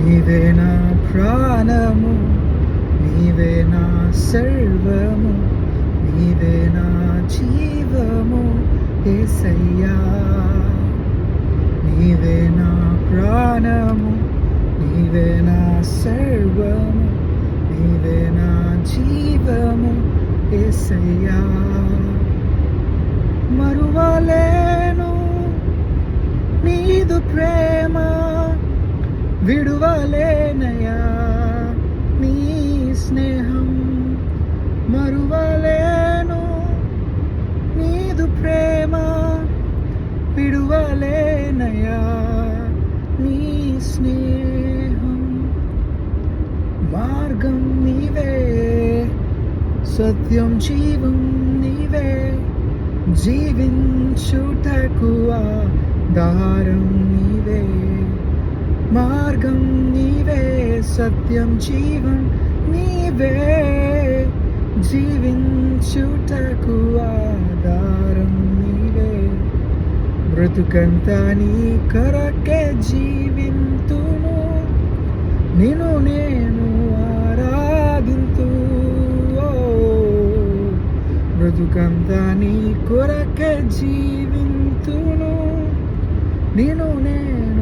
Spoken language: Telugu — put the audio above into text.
నీవే నా ప్రాణము, నీవే నా సర్వము, నీవే నా జీవము యేసయ్యా. నీవే నా ప్రాణము, నీవే నా సర్వము, నీవే నా జీవము యేసయ్యా. మరువలేను నీదు ప్రేమ, విడువలేనయా నీ స్నేహం. మరువలేను నీదు ప్రేమ, విడువలేనయా నీ స్నేహం. మార్గం నీవే, సత్యం జీవం నీవే, జీవించుటకు ఆధారం నీవే. మార్గం నీవే, సత్యం జీవం నీవే, జీవించుటకు ఆధారం నీవే. బ్రతుకంతా నీ కొరకే జీవింతును, నిన్ను నేను ఆరాధింతు. బ్రతుకంతా నీ కొరకే జీవింతును, నిన్ను నేను